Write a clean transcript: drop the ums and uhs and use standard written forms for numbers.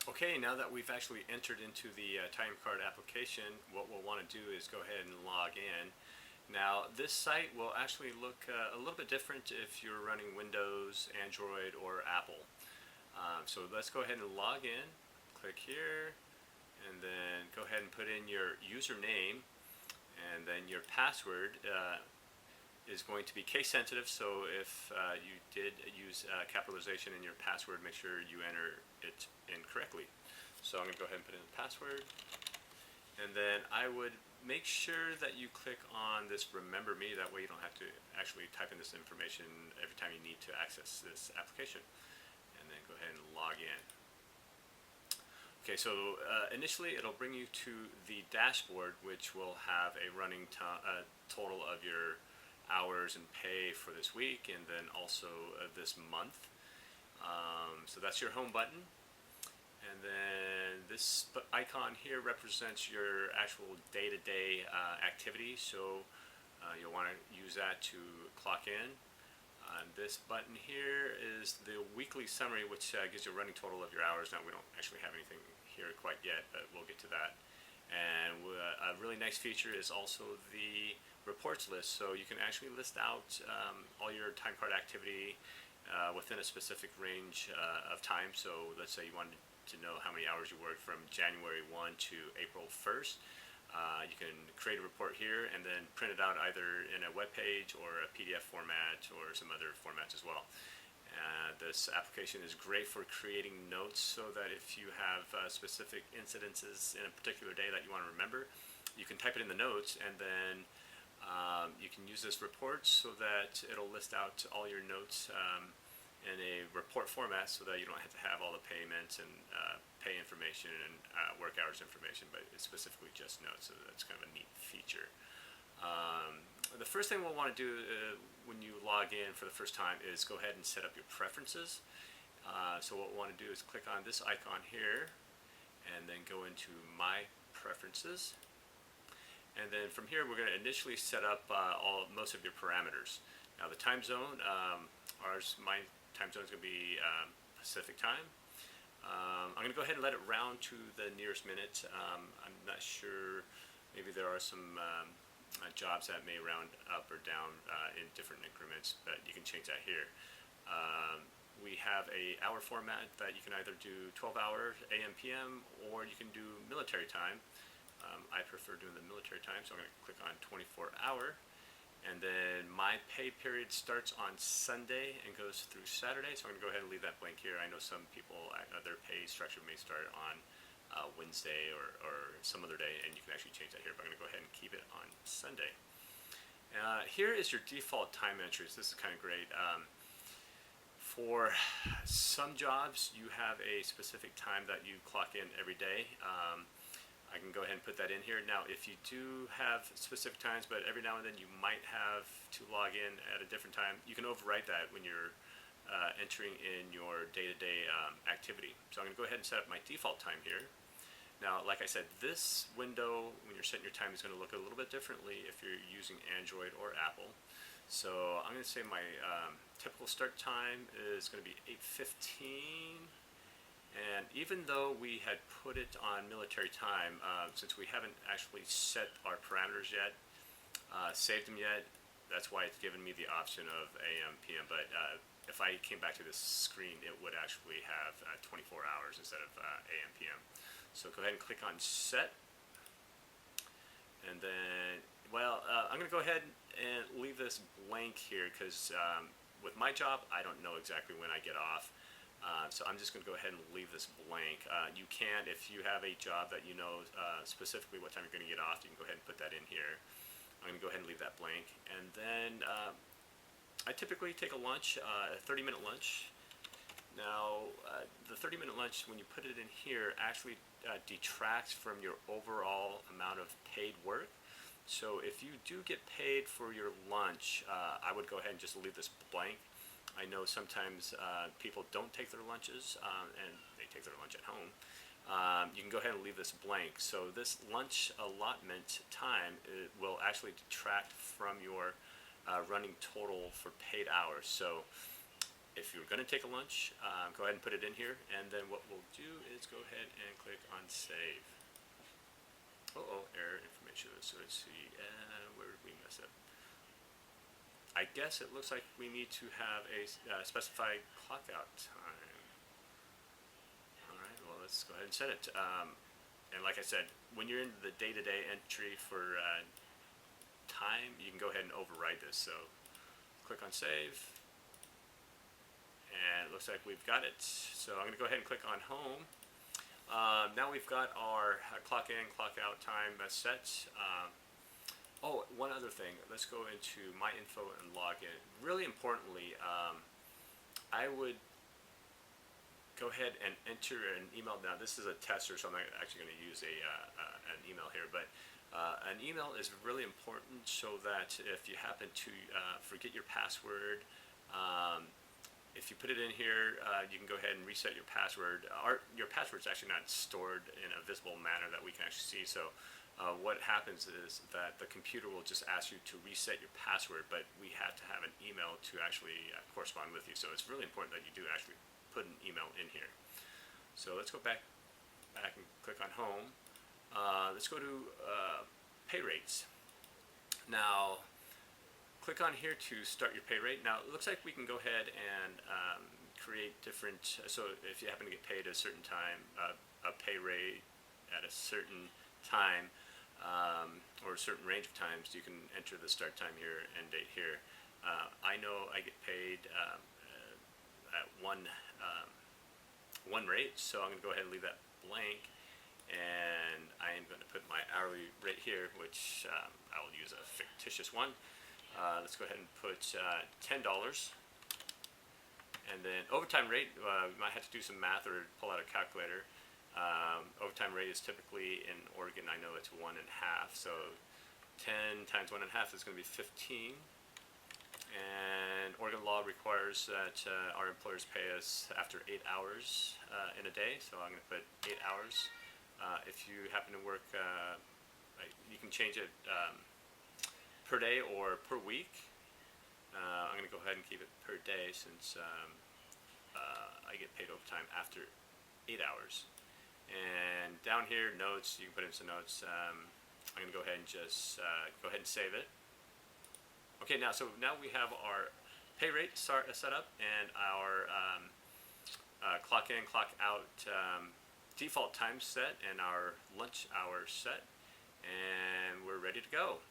Okay, now that we've actually entered into the time card application, what we'll want to do is go ahead and log in. Now, this site will actually look a little bit different if you're running Windows, Android, or Apple. So let's go ahead and log in. Click here, and then go ahead and put in your username, and then your password is going to be case sensitive. So if you did use capitalization in your password, make sure you enter it in correctly. So I'm going to go ahead and put in the password, and then I would make sure that you click on this remember me. That way you don't have to actually type in this information every time you need to access this application. And then go ahead and log in. Okay, so initially it'll bring you to the dashboard, which will have a running total of your hours and pay for this week, and then also this month. So that's your home button. And then this icon here represents your actual day-to-day activity. So you'll want to use that to clock in. This button here is the weekly summary, which gives you a running total of your hours. Now, we don't actually have anything here quite yet, but we'll get to that. And a really nice feature is also the reports list. So you can actually list out all your time card activity within a specific range of time. So let's say you wanted to know how many hours you worked from January 1 to April 1st. You can create a report here and then print it out either in a web page or a PDF format or some other formats as well. This application is great for creating notes, so that if you have specific incidences in a particular day that you want to remember, you can type it in the notes, and then you can use this report so that it'll list out all your notes in a report format, so that you don't have to have all the payments and pay information and work hours information, but it's specifically just notes. So that's kind of a neat feature. The first thing we'll want to do when you log in for the first time is go ahead and set up your preferences. So what we want to do is click on this icon here, and then go into My Preferences. And then from here, we're going to initially set up most of your parameters. Now, the time zone, my time zone is going to be Pacific time. I'm going to go ahead and let it round to the nearest minute. I'm not sure, maybe there are some jobs that may round up or down in different increments, but you can change that here. We have a hour format that you can either do 12 hours AM PM, or you can do military time. I prefer doing the military time, so I'm going to click on 24 hour. And then my pay period starts on Sunday and goes through Saturday, so I'm going to go ahead and leave that blank here. I know some people, their pay structure may start on Wednesday or some other day, and you can actually change that here, but I'm going to go ahead and keep it on Sunday. Here is your default time entries. This is kind of great. For some jobs, you have a specific time that you clock in every day. I can go ahead and put that in here. Now, if you do have specific times, but every now and then you might have to log in at a different time, you can overwrite that when you're entering in your day-to-day activity. So I'm going to go ahead and set up my default time here. Now, like I said, this window, when you're setting your time, is going to look a little bit differently if you're using Android or Apple. So I'm going to say my typical start time is going to be 8:15. And even though we had put it on military time, since we haven't actually set our parameters yet, saved them yet, that's why it's given me the option of AM, PM. But if I came back to this screen, it would actually have 24 hours instead of AM, PM. So go ahead and click on Set. And then, I'm going to go ahead and leave this blank here, because with my job, I don't know exactly when I get off. So I'm just going to go ahead and leave this blank. You can, if you have a job that you know specifically what time you're going to get off, you can go ahead and put that in here. I'm going to go ahead and leave that blank. And then I typically take a lunch, a 30-minute lunch. Now, the 30-minute lunch, when you put it in here, actually detracts from your overall amount of paid work. So if you do get paid for your lunch, I would go ahead and just leave this blank. I know sometimes people don't take their lunches, and they take their lunch at home. You can go ahead and leave this blank. So this lunch allotment time will actually detract from your running total for paid hours. So if you're going to take a lunch, go ahead and put it in here, and then what we'll do is go ahead and click on save. Error information. So let's see, where did we mess up? I guess it looks like we need to have a specified clock out time. Alright, well let's go ahead and set it. And like I said, when you're in the day-to-day entry for time, you can go ahead and override this. So click on save, and it looks like we've got it. So I'm going to go ahead and click on home. Now we've got our clock in, clock out time set. One other thing. Let's go into My Info and log in. Really importantly, I would go ahead and enter an email. Now this is a tester, so I'm not actually going to use an email here, but an email is really important so that if you happen to forget your password, if you put it in here, you can go ahead and reset your password. Your password is actually not stored in a visible manner that we can actually see. So what happens is that the computer will just ask you to reset your password, but we have to have an email to actually correspond with you. So it's really important that you do actually put an email in here. So let's go back and click on home. Let's go to pay rates. Now click on here to start your pay rate. Now it looks like we can go ahead and create different, so if you happen to get paid at a certain time, a pay rate at a certain time, or a certain range of times, you can enter the start time here and date here. I know I get paid at one rate, so I'm going to go ahead and leave that blank, and I am going to put my hourly rate here, which I will use a fictitious one. Let's go ahead and put $10, and then overtime rate, we might have to do some math or pull out a calculator. Overtime rate is typically in Oregon, I know it's 1.5, so 10 times 1.5 is going to be 15, and Oregon law requires that our employers pay us after 8 hours in a day, so I'm going to put 8 hours. If you happen to work, you can change it per day or per week. I'm going to go ahead and keep it per day since I get paid overtime after 8 hours. And down here, notes, you can put in some notes. I'm going to go ahead and just go ahead and save it. Okay, now we have our pay rate set up and our clock in, clock out default time set and our lunch hour set, and we're ready to go.